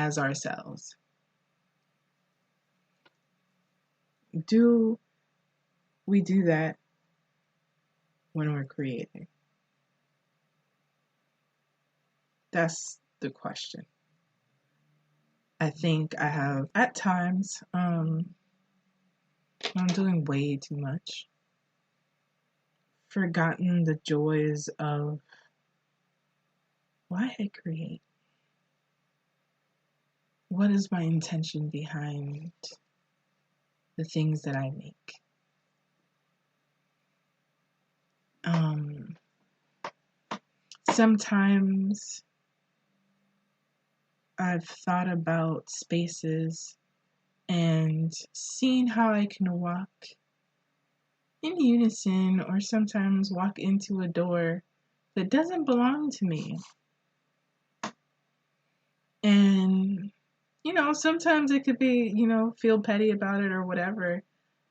as ourselves. Do we do that when we're creating? That's the question. I think I have, at times, I'm doing way too much, forgotten the joys of why I create. What is my intention behind the things that I make? Sometimes I've thought about spaces and seen how I can walk in unison, or sometimes walk into a door that doesn't belong to me. And, sometimes it could be, feel petty about it or whatever.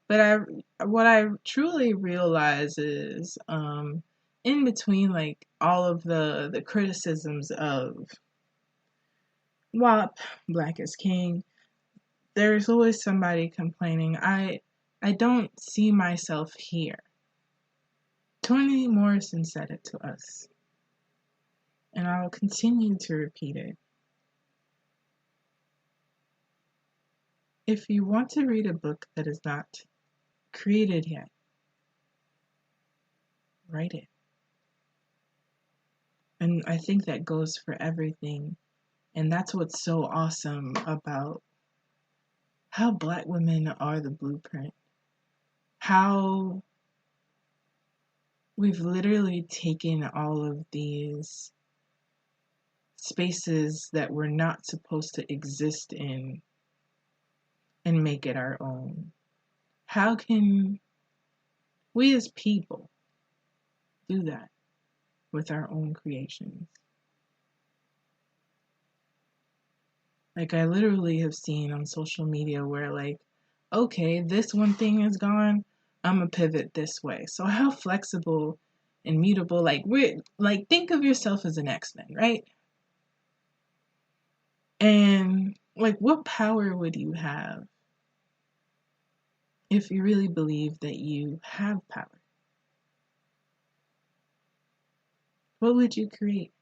But what I truly realize is, in between like all of the criticisms of WAP, Black is King, there's always somebody complaining, I don't see myself here. Toni Morrison said it to us, and I will continue to repeat it. If you want to read a book that is not created yet, write it. And I think that goes for everything. And that's what's so awesome about how Black women are the blueprint. How we've literally taken all of these spaces that we're not supposed to exist in and make it our own. How can we as people do that with our own creations? Like, I literally have seen on social media where, like, okay, this one thing is gone, I'm gonna pivot this way. So how flexible and mutable, think of yourself as an X-Men, right? And like, what power would you have if you really believe that you have power? What would you create?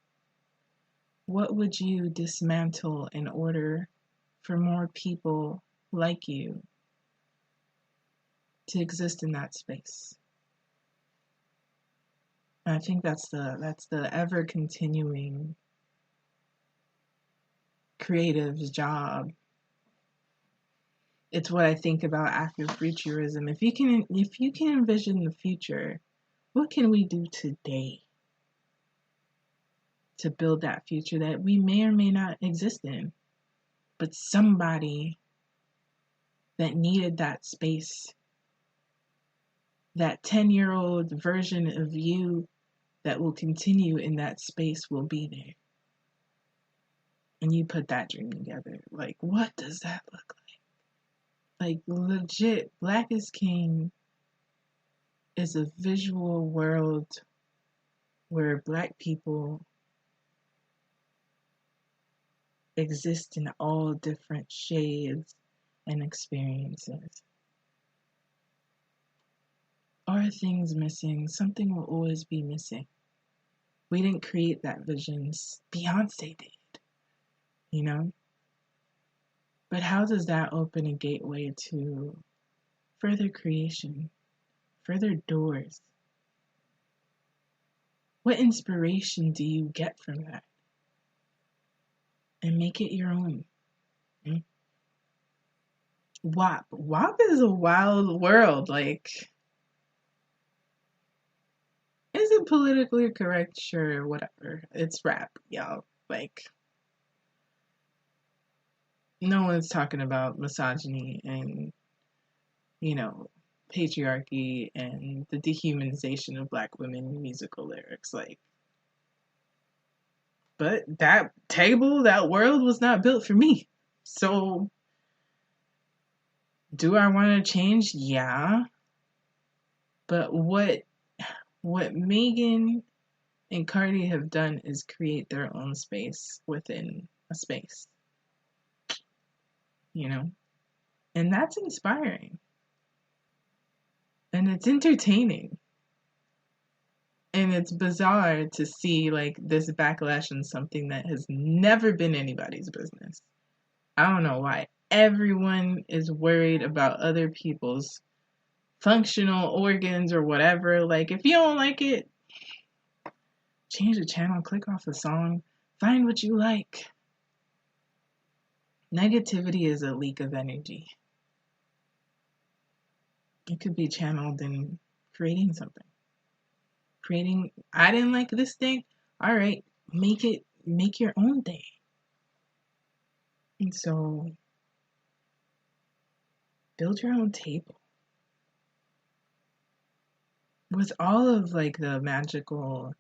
What would you dismantle in order for more people like you to exist in that space? And I think that's the ever continuing creative's job. It's what I think about Afrofuturism. If you can envision the future, what can we do today to build that future that we may or may not exist in, but somebody that needed that space, that 10-year-old version of you that will continue in that space will be there. And you put that dream together. Like, what does that look like? Like, legit, Black is King is a visual world where Black people exist in all different shades and experiences. Are things missing? Something will always be missing. We didn't create that vision. Beyonce did, But how does that open a gateway to further creation, further doors? What inspiration do you get from that? And make it your own. WAP. WAP is a wild world. Like, is it politically correct? Sure, whatever. It's rap, y'all. Like, no one's talking about misogyny and, patriarchy and the dehumanization of Black women in musical lyrics. Like, but that world was not built for me. So, do I want to change? Yeah. But what Meghan and Cardi have done is create their own space within a space. you know? And that's inspiring. And it's entertaining. And it's bizarre to see like this backlash on something that has never been anybody's business. I don't know why everyone is worried about other people's functional organs or whatever. Like, if you don't like it, change the channel, click off the song, find what you like. Negativity is a leak of energy. It could be channeled in creating something. I didn't like this thing. All right, make your own thing. And so, build your own table. With all of like the magical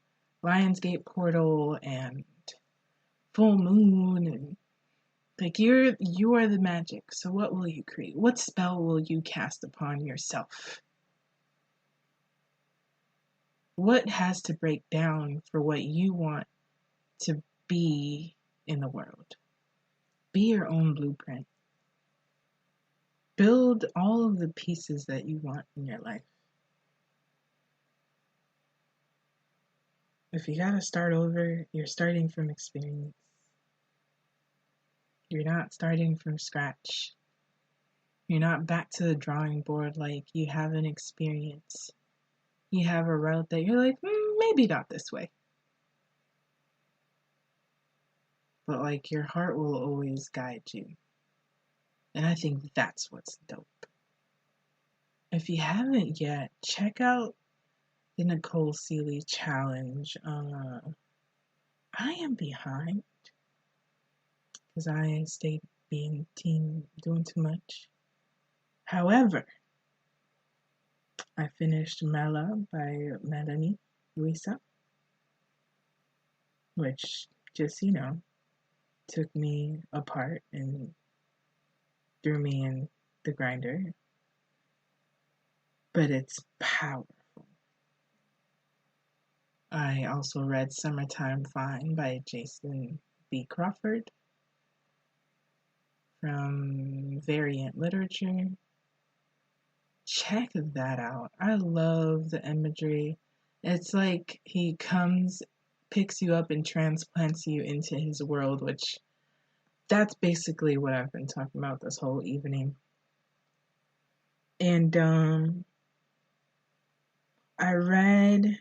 Lionsgate portal and full moon and like you are the magic. So what will you create? What spell will you cast upon yourself? What has to break down for what you want to be in the world? Be your own blueprint. Build all of the pieces that you want in your life. If you gotta start over, you're starting from experience. You're not starting from scratch. You're not back to the drawing board like you have an experience. You have a route that you're like, maybe not this way. But like your heart will always guide you. And I think that's what's dope. If you haven't yet, check out the 𝐂𝐚𝐬𝐡 challenge. I am behind because I stayed being teen, doing too much. However, I finished Mela by Melanie Luisa, which just, took me apart and threw me in the grinder. But it's powerful. I also read Summertime Fine by Jason B. Crawford from Variant Literature. Check that out. I love the imagery. It's like he comes, picks you up, and transplants you into his world, which that's basically what I've been talking about this whole evening. And I read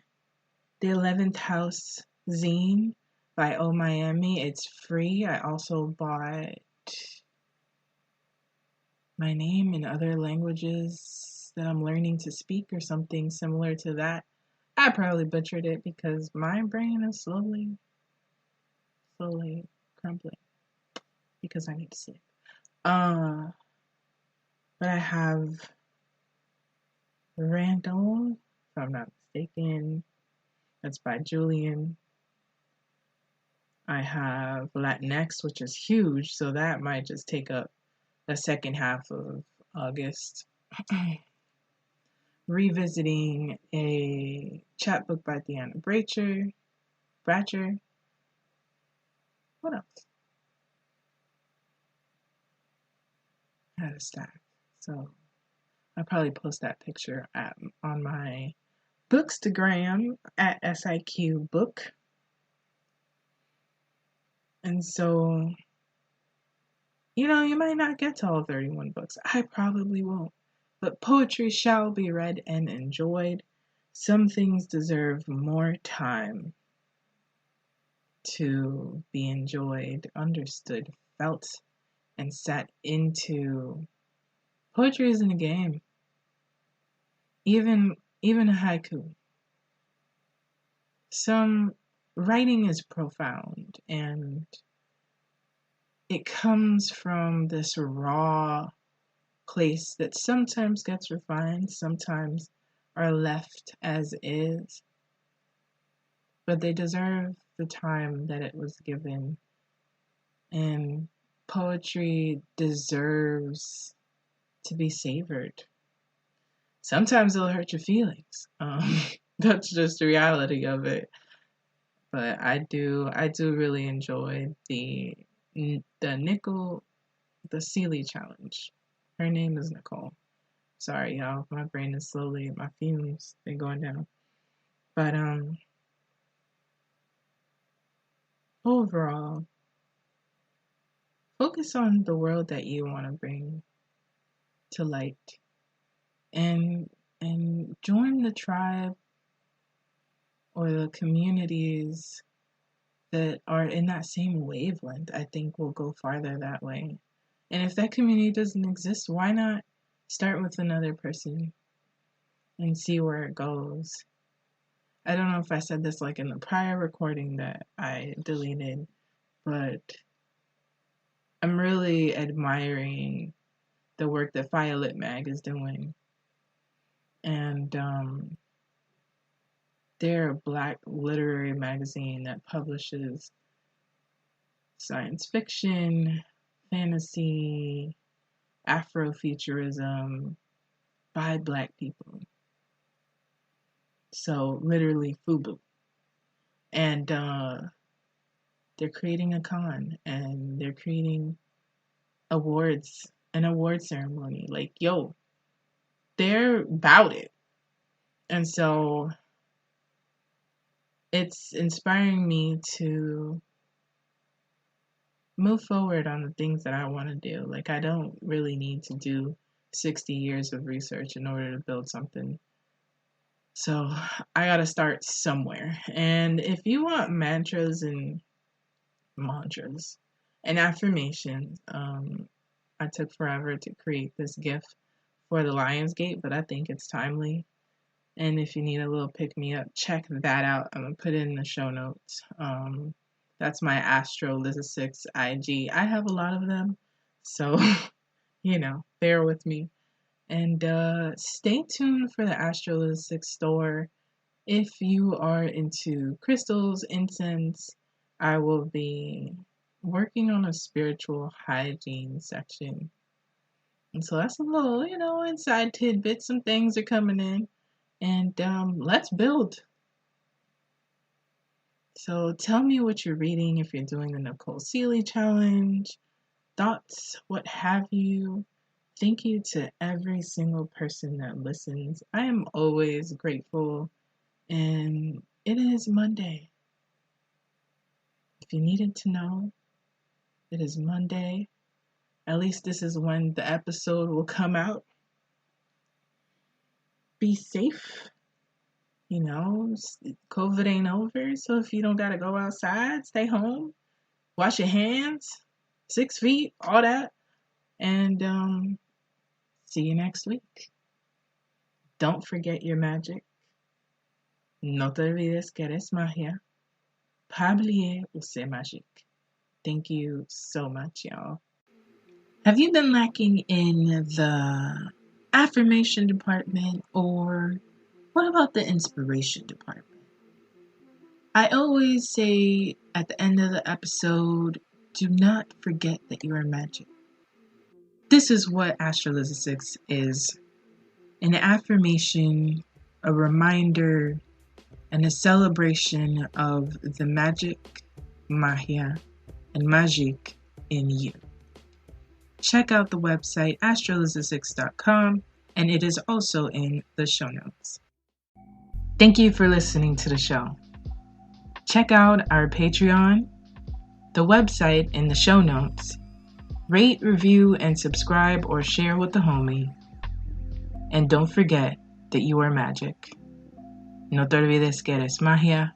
the 11th House zine by 𝐂𝐚𝐬𝐿. It's free. I also bought My Name in Other Languages That I'm Learning to Speak or something similar to that. I probably butchered it because my brain is slowly crumbling because I need to sleep. But I have Randall, if I'm not mistaken. That's by Julian. I have Latinx, which is huge, so that might just take up the second half of August. Revisiting a chapbook by Deanna Bratcher. What else? I had a stack, so I'll probably post that picture on my Bookstagram at SIQ Book. And so, you might not get to all 31 books. I probably won't. But poetry shall be read and enjoyed. Some things deserve more time to be enjoyed, understood, felt, and sat into. Poetry isn't a game. Even a haiku. Some writing is profound, and it comes from this raw place that sometimes gets refined, sometimes are left as is, but they deserve the time that it was given, and poetry deserves to be savored. Sometimes it'll hurt your feelings. That's just the reality of it. But I do really enjoy the the 𝐂𝐬𝐡 challenge. Her name is Nicole. Sorry, y'all. My brain is slowly, my fumes, they're going down. But overall, focus on the world that you want to bring to light, and join the tribe or the communities that are in that same wavelength. I think will go farther that way. And if that community doesn't exist, why not start with another person and see where it goes? I don't know if I said this like in the prior recording that I deleted, but I'm really admiring the work that Violet Mag is doing. And they're a Black literary magazine that publishes science fiction, fantasy, Afrofuturism by Black people. So literally FUBU. And they're creating a con, and they're creating awards, an award ceremony. Like, yo, they're about it. And so it's inspiring me to move forward on the things that I want to do. Like, I don't really need to do 60 years of research in order to build something. So I gotta start somewhere. And if you want mantras and affirmations, I took forever to create this gift for the 𝐿𝐴𝐻𝐿𝐴, but I think it's timely. And if you need a little pick-me-up, check that out. I'm going to put it in the show notes. That's my 𝐴𝐻𝐿𝐴 IG. I have a lot of them, so, bear with me. And stay tuned for the 𝐴𝐻𝐿𝐴 store. If you are into crystals, incense, I will be working on a spiritual hygiene section. And so that's a little, inside tidbit. Some things are coming in. And let's build. So tell me what you're reading, if you're doing the Nicole 𝐂𝐬𝐡 challenge, thoughts, what have you. Thank you to every single person that listens. I am always grateful. And it is Monday. If you needed to know, it is Monday. At least this is when the episode will come out. Be safe. COVID ain't over, so if you don't gotta go outside, stay home. Wash your hands, 6 feet, all that. And see you next week. Don't forget your magic. No te olvides que eres magia. �𝐴𝐻𝐿𝐴 𝐀𝐲𝐬𝐳. Thank you so much, y'all. Have you been lacking in the affirmation department, or what about the inspiration department? I always say at the end of the episode, do not forget that you are magic. This is what 𝐴𝐻𝐿𝐴 is. An affirmation, a reminder, and a celebration of the magic, magia, and magique in you. Check out the website astrologistics.com, and it is also in the show notes. Thank you for listening to the show. Check out our Patreon, the website in the show notes. Rate, review, and subscribe or share with the homie. And don't forget that you are magic. No te olvides que eres magia.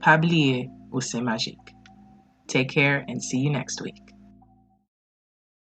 𝐴𝐻𝐿𝐴 𝐀𝐲𝐬𝐳. Take care and see you next week.